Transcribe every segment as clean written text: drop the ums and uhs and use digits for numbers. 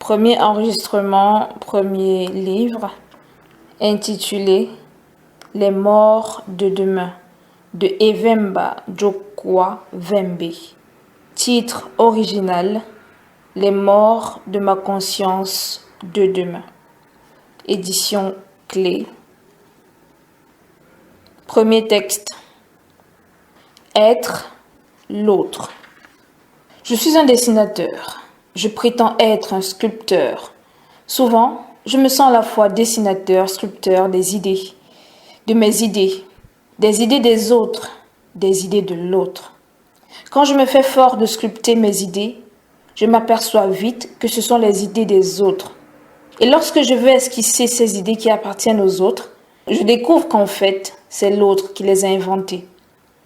Premier enregistrement, premier livre, intitulé Les morts de demain, de Evemba Jokwa Vembe. Titre original, Les morts de ma conscience de demain. Édition Clé. Premier texte. Être l'autre. Je suis un dessinateur. Je prétends être un sculpteur. Souvent, je me sens à la fois dessinateur, sculpteur des idées, de mes idées, des idées des autres, des idées de l'autre. Quand je me fais fort de sculpter mes idées, je m'aperçois vite que ce sont les idées des autres. Et lorsque je veux esquisser ces idées qui appartiennent aux autres, je découvre qu'en fait, c'est l'autre qui les a inventées.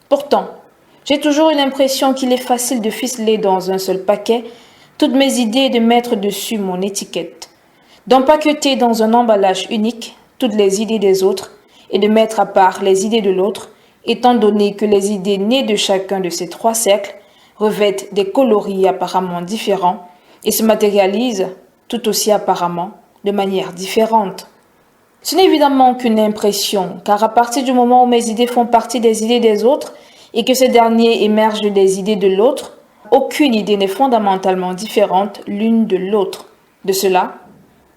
Pourtant, j'ai toujours eu l'impression qu'il est facile de ficeler dans un seul paquet toutes mes idées et de mettre dessus mon étiquette, d'empaqueter dans un emballage unique toutes les idées des autres et de mettre à part les idées de l'autre, étant donné que les idées nées de chacun de ces trois cercles revêtent des coloris apparemment différents et se matérialisent tout aussi apparemment de manière différente. Ce n'est évidemment qu'une impression, car à partir du moment où mes idées font partie des idées des autres et que ces derniers émergent des idées de l'autre, aucune idée n'est fondamentalement différente l'une de l'autre. De cela,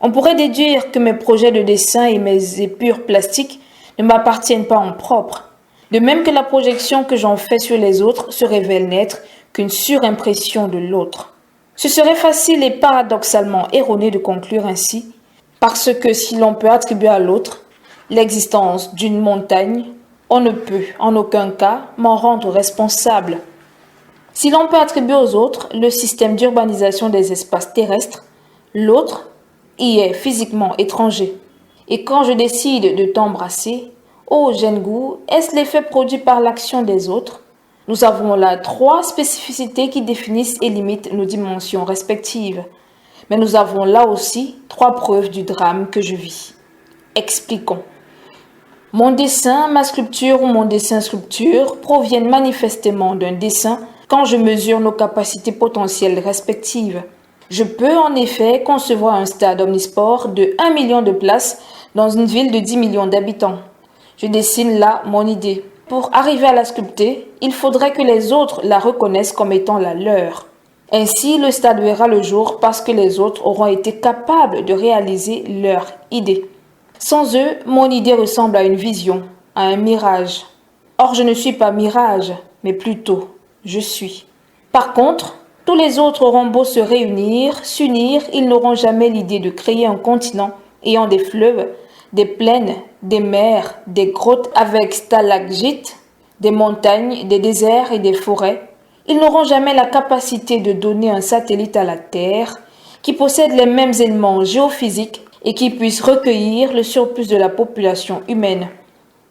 on pourrait déduire que mes projets de dessin et mes épures plastiques ne m'appartiennent pas en propre, de même que la projection que j'en fais sur les autres se révèle n'être qu'une surimpression de l'autre. Ce serait facile et paradoxalement erroné de conclure ainsi, parce que si l'on peut attribuer à l'autre l'existence d'une montagne, on ne peut en aucun cas m'en rendre responsable. Si l'on peut attribuer aux autres le système d'urbanisation des espaces terrestres, l'autre y est physiquement étranger. Et quand je décide de t'embrasser, ô Gengu, est-ce l'effet produit par l'action des autres? Nous avons là trois spécificités qui définissent et limitent nos dimensions respectives. Mais nous avons là aussi trois preuves du drame que je vis. Expliquons. Mon dessin, ma sculpture ou mon dessin-sculpture proviennent manifestement d'un dessin quand je mesure nos capacités potentielles respectives. Je peux en effet concevoir un stade omnisport de 1 million de places dans une ville de 10 millions d'habitants. Je dessine là mon idée. Pour arriver à la sculpter, il faudrait que les autres la reconnaissent comme étant la leur. Ainsi, le stade verra le jour parce que les autres auront été capables de réaliser leur idée. Sans eux, mon idée ressemble à une vision, à un mirage. Or, je ne suis pas mirage, mais plutôt je suis. Par contre, tous les autres auront beau se réunir, s'unir, ils n'auront jamais l'idée de créer un continent ayant des fleuves, des plaines, des mers, des grottes avec stalagmites, des montagnes, des déserts et des forêts. Ils n'auront jamais la capacité de donner un satellite à la Terre qui possède les mêmes éléments géophysiques et qui puisse recueillir le surplus de la population humaine.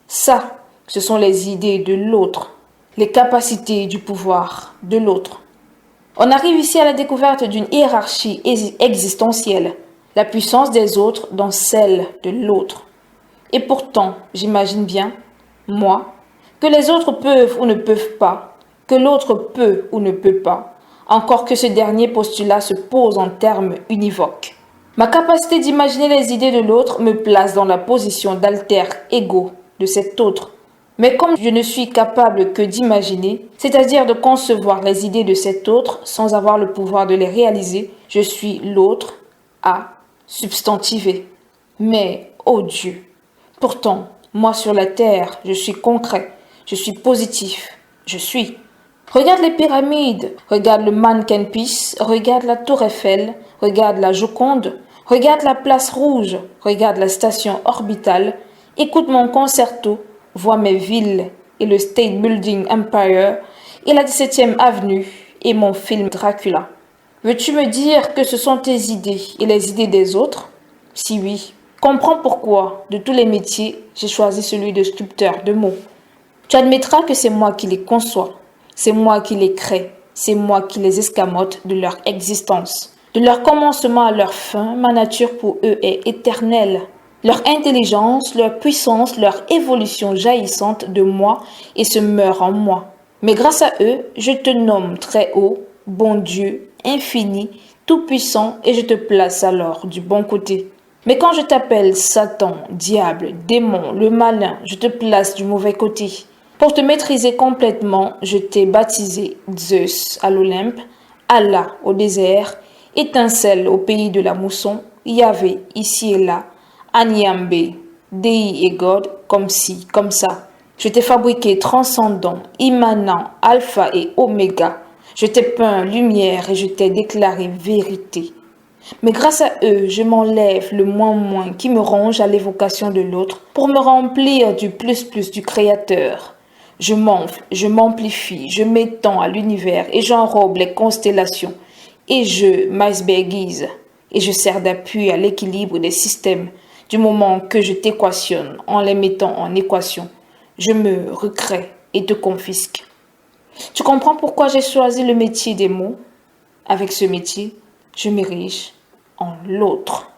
Ça, ce sont les idées de l'autre, les capacités du pouvoir de l'autre. On arrive ici à la découverte d'une hiérarchie existentielle, la puissance des autres dans celle de l'autre. Et pourtant, j'imagine bien, moi, que les autres peuvent ou ne peuvent pas, que l'autre peut ou ne peut pas, encore que ce dernier postulat se pose en termes univoques. Ma capacité d'imaginer les idées de l'autre me place dans la position d'alter ego de cet autre. Mais comme je ne suis capable que d'imaginer, c'est-à-dire de concevoir les idées de cet autre sans avoir le pouvoir de les réaliser, je suis l'autre à substantiver. Mais, ô Dieu, pourtant, moi sur la terre, je suis concret, je suis positif, je suis. Regarde les pyramides, regarde le Mannequin Peace, regarde la Tour Eiffel, regarde la Joconde, regarde la Place Rouge, regarde la station orbitale, écoute mon concerto, vois mes villes et le State Building Empire et la 17e avenue et mon film Dracula. Veux-tu me dire que ce sont tes idées et les idées des autres? Si oui, comprends pourquoi, de tous les métiers, j'ai choisi celui de sculpteur de mots. Tu admettras que c'est moi qui les conçois, c'est moi qui les crée, c'est moi qui les escamote de leur existence. De leur commencement à leur fin, ma nature pour eux est éternelle. Leur intelligence, leur puissance, leur évolution jaillissante de moi et se meurt en moi. Mais grâce à eux, je te nomme très haut, bon Dieu, infini, tout-puissant, et je te place alors du bon côté. Mais quand je t'appelle Satan, diable, démon, le malin, je te place du mauvais côté. Pour te maîtriser complètement, je t'ai baptisé Zeus à l'Olympe, Allah au désert, étincelle au pays de la mousson, Yahvé ici et là, Anyambé, Dei et God, comme ci, comme ça. Je t'ai fabriqué transcendant, immanent, alpha et oméga. Je t'ai peint lumière et je t'ai déclaré vérité. Mais grâce à eux, je m'enlève le moins qui me ronge à l'évocation de l'autre pour me remplir du plus du Créateur. Je m'enfle, je m'amplifie, je m'étends à l'univers et j'enrobe les constellations. Et je m'icebergise et je sers d'appui à l'équilibre des systèmes du moment que je t'équationne en les mettant en équation. Je me recrée et te confisque. Tu comprends pourquoi j'ai choisi le métier des mots? Avec ce métier, je m'érige en l'autre.